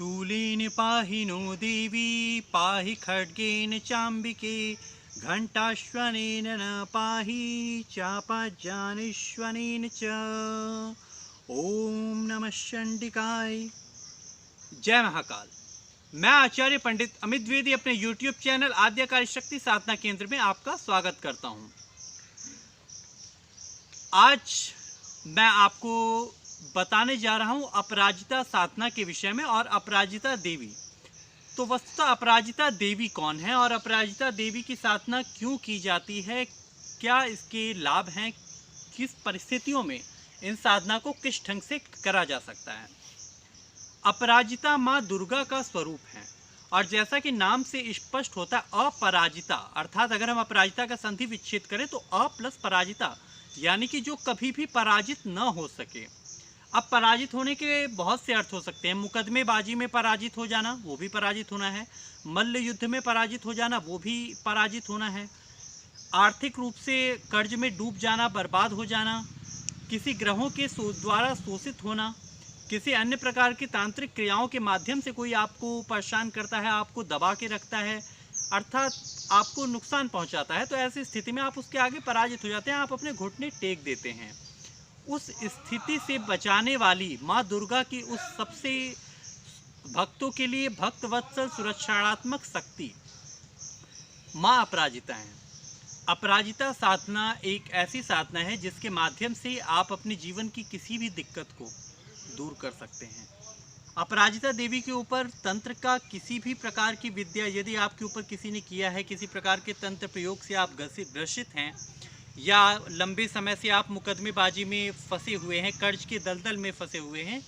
शूलेन पाहि नो देवी पाहि खड्गेन चाम्बिके घंटाश्वनेन न पाहि चापज्ञानेश्वनेन च। ओम नमः चंडिकाय। जय महाकाल। मैं आचार्य पंडित अमित द्विवेदी अपने YouTube चैनल आद्यकाल शक्ति साधना केंद्र में आपका स्वागत करता हूं। आज मैं आपको बताने जा रहा हूं अपराजिता साधना के विषय में और अपराजिता देवी। तो वस्तुतः अपराजिता देवी कौन है और अपराजिता देवी की साधना क्यों की जाती है, क्या इसके लाभ हैं, किस परिस्थितियों में इन साधना को किस ढंग से करा जा सकता है। अपराजिता माँ दुर्गा का स्वरूप है और जैसा कि नाम से स्पष्ट होता है अपराजिता, अर्थात अगर हम अपराजिता का संधि विच्छेद करें तो अ प्लस पराजिता, यानी कि जो कभी भी पराजित न हो सके। अब पराजित होने के बहुत से अर्थ हो सकते हैं। मुकदमेबाजी में पराजित हो जाना, वो भी पराजित होना है। मल्ल युद्ध में पराजित हो जाना, वो भी पराजित होना है। आर्थिक रूप से कर्ज में डूब जाना, बर्बाद हो जाना, किसी ग्रहों के द्वारा शोषित होना, किसी अन्य प्रकार की तांत्रिक क्रियाओं के माध्यम से कोई आपको परेशान करता है, आपको दबा के रखता है, अर्थात आपको नुकसान पहुंचाता है, तो ऐसी स्थिति में आप उसके आगे पराजित हो जाते हैं, आप अपने घुटने टेक देते हैं। उस स्थिति से बचाने वाली माँ दुर्गा की उस सबसे भक्तों के लिए भक्तवत्सल सुरक्षात्मक शक्ति माँ अपराजिता है। अपराजिता साधना एक ऐसी साधना है जिसके माध्यम से आप अपने जीवन की किसी भी दिक्कत को दूर कर सकते हैं। अपराजिता देवी के ऊपर तंत्र का किसी भी प्रकार की विद्या यदि आपके ऊपर किसी ने किया है, किसी प्रकार के तंत्र प्रयोग से आप ग्रसित हैं या लंबे समय से आप मुकदमेबाजी में फंसे हुए हैं, कर्ज के दलदल में फंसे हुए हैं,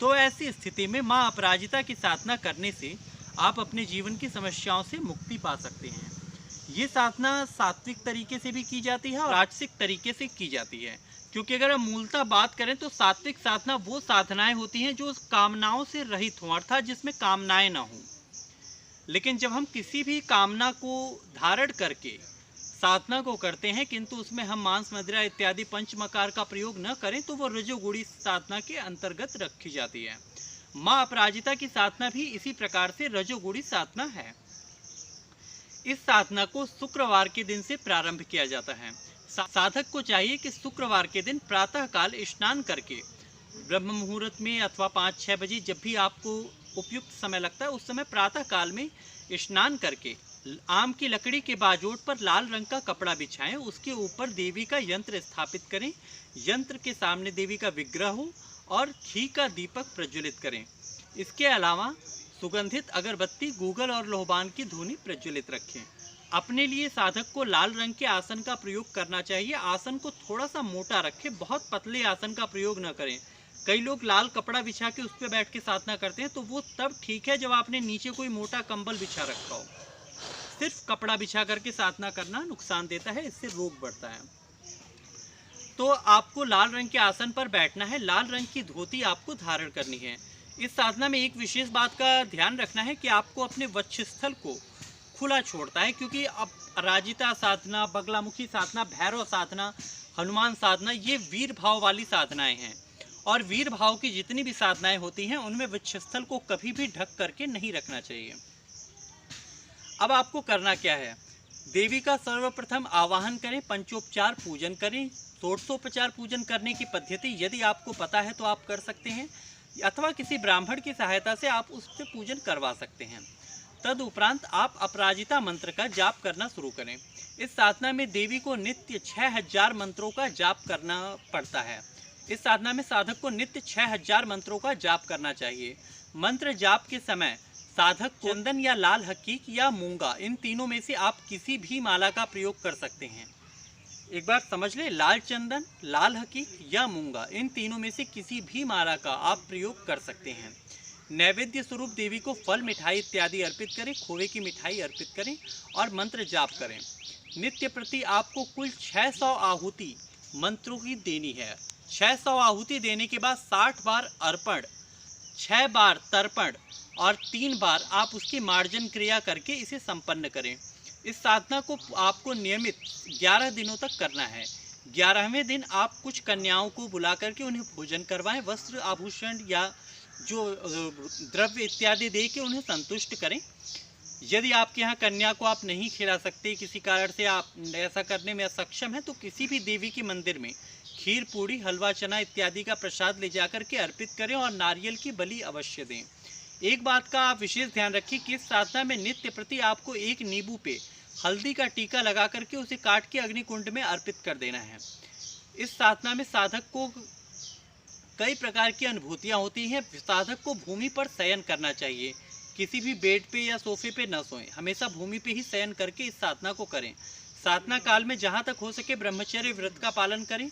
तो ऐसी स्थिति में माँ अपराजिता की साधना करने से आप अपने जीवन की समस्याओं से मुक्ति पा सकते हैं। ये साधना सात्विक तरीके से भी की जाती है और राजसिक तरीके से की जाती है, क्योंकि अगर हम मूलतः बात करें तो सात्विक साधना वो साधनाएं होती हैं जो कामनाओं से रहित हों, अर्थात जिसमें कामनाएं ना हों। लेकिन जब हम किसी भी कामना को धारण करके साधना को करते हैं किंतु उसमें हम मांस मदिरा इत्यादि पंचमकार का प्रयोग न करें तो वो रजोगुणी साधना के अंतर्गत रखी जाती है। माँ अपराजिता की साधना भी इसी प्रकार से रजोगुणी साधना है। इस साधना को शुक्रवार के दिन से प्रारंभ किया जाता है। साधक को चाहिए कि शुक्रवार के दिन प्रातः काल स्नान करके ब्रह्म मुहूर्त में अथवा 5-6 बजे जब भी आपको उपयुक्त समय लगता है उस समय प्रातः काल में स्नान करके आम की लकड़ी के बाजोट पर लाल रंग का कपड़ा बिछाएं, उसके ऊपर देवी का यंत्र स्थापित करें, यंत्र के सामने देवी का विग्रह हो और घी का दीपक प्रज्वलित करें। इसके अलावा सुगंधित अगरबत्ती, गूगल और लोहबान की धूनी प्रज्वलित रखें। अपने लिए साधक को लाल रंग के आसन का प्रयोग करना चाहिए। आसन को थोड़ा सा मोटा रखें, बहुत पतले आसन का प्रयोग न करें। कई लोग लाल कपड़ा बिछा के उस पर बैठ के साधना करते हैं, तो वो तब ठीक है जब आपने नीचे कोई मोटा कंबल बिछा रखा हो। सिर्फ कपड़ा बिछा करके साधना करना नुकसान देता है, इससे रोग बढ़ता है। तो आपको लाल रंग के आसन पर बैठना है, लाल रंग की धोती आपको धारण करनी है। इस साधना में एक विशेष बात का ध्यान रखना है कि आपको अपने वक्षस्थल को खुला छोड़ता है, क्योंकि अपराजिता साधना, बगलामुखी साधना, भैरव साधना, हनुमान साधना, ये वीर भाव वाली साधनाएं हैं और वीर भाव की जितनी भी साधनाएं होती हैं उनमें वक्षस्थल को कभी भी ढक करके नहीं रखना चाहिए। अब आपको करना क्या है, देवी का सर्वप्रथम आवाहन करें, पंचोपचार पूजन करें। षोडशोपचार पूजन करने की पद्धति यदि आपको पता है तो आप कर सकते हैं, अथवा किसी ब्राह्मण की सहायता से आप उससे पूजन करवा सकते हैं। तदुपरांत आप अपराजिता मंत्र का जाप करना शुरू करें। इस साधना में देवी को नित्य 6000 मंत्रों का जाप करना पड़ता है। इस साधना में साधक को नित्य 6000 मंत्रों का जाप करना चाहिए। मंत्र जाप के समय साधक चंदन या लाल हकीक या मूंगा, इन तीनों में से आप किसी भी माला का प्रयोग कर सकते हैं। एक बार समझ लें, लाल चंदन, लाल हकीक या मूंगा, इन तीनों में से किसी भी माला का आप प्रयोग कर सकते हैं। नैवेद्य स्वरूप देवी को फल, मिठाई इत्यादि अर्पित करें, खोए की मिठाई अर्पित करें और मंत्र जाप करें। नित्य प्रति आपको कुल 600 आहुति मंत्रों की देनी है। 600 आहुति देने के बाद 60 बार अर्पण, 6 बार तर्पण और 3 बार आप उसकी मार्जन क्रिया करके इसे संपन्न करें। इस साधना को आपको नियमित 11 दिनों तक करना है। 11वें दिन आप कुछ कन्याओं को बुला करके उन्हें भोजन करवाएं, वस्त्र आभूषण या जो द्रव्य इत्यादि दे के उन्हें संतुष्ट करें। यदि आपके यहाँ कन्या को आप नहीं खिला सकते, किसी कारण से आप ऐसा करने में असक्षम हैं, तो किसी भी देवी के मंदिर में खीर, पूड़ी, हलवा, चना इत्यादि का प्रसाद ले जाकर के अर्पित करें और नारियल की बलि अवश्य दें। एक बात का आप विशेष ध्यान रखिए कि इस साधना में नित्य प्रति आपको एक नींबू पे हल्दी का टीका लगा करके उसे काट के अग्निकुंड में अर्पित कर देना है। इस साधना में साधक को कई प्रकार की अनुभूतियाँ होती हैं। साधक को भूमि पर शयन करना चाहिए, किसी भी बेड पे या सोफे पे न सोएं, हमेशा भूमि पे ही शयन करके इस साधना को करें। साधना काल में जहाँ तक हो सके ब्रह्मचर्य व्रत का पालन करें,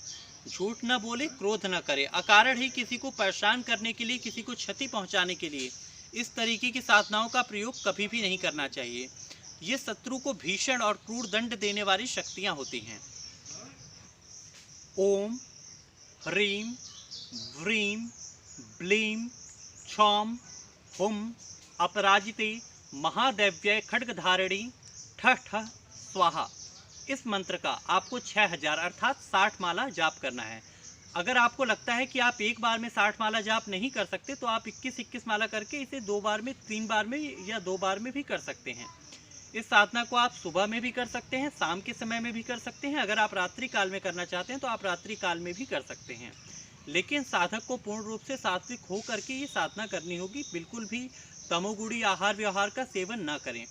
झूठ न बोले, क्रोध न करें, अकारण ही किसी को परेशान करने के लिए, किसी को क्षति पहुँचाने के लिए इस तरीके की साधनाओं का प्रयोग कभी भी नहीं करना चाहिए। ये शत्रु को भीषण और क्रूर दंड देने वाली शक्तियाँ होती हैं। ओम ह्रीं व्रीं ब्लीं क्षौम हुम अपराजिते महादेव्य खड्गधारिणी ठः ठः स्वाहा। इस मंत्र का आपको 6000 अर्थात 60 माला जाप करना है। अगर आपको लगता है कि आप एक बार में 60 माला जाप नहीं कर सकते, तो आप 21-21 माला करके इसे 2 बार में, 3 बार में या 2 बार में भी कर सकते हैं। इस साधना को आप सुबह में भी कर सकते हैं, शाम के समय में भी कर सकते हैं। अगर आप रात्रि काल में करना चाहते हैं तो आप रात्रि काल में भी कर सकते हैं। लेकिन साधक को पूर्ण रूप से सात्विक हो करके ये साधना करनी होगी। बिल्कुल भी तमोगुणी आहार व्यवहार का सेवन ना करें।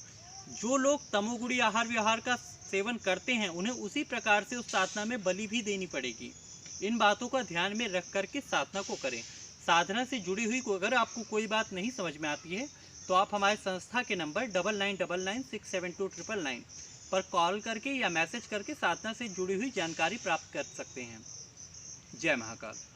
जो लोग तमोगुणी आहार व्यवहार का सेवन करते हैं उन्हें उसी प्रकार से उस साधना में बलि भी देनी पड़ेगी। इन बातों का ध्यान में रख करके साधना को करें। साधना से जुड़ी हुई अगर आपको कोई बात नहीं समझ में आती है तो आप हमारे संस्था के नंबर 9999672999 पर कॉल करके या मैसेज करके साधना से जुड़ी हुई जानकारी प्राप्त कर सकते हैं। जय महाकाल।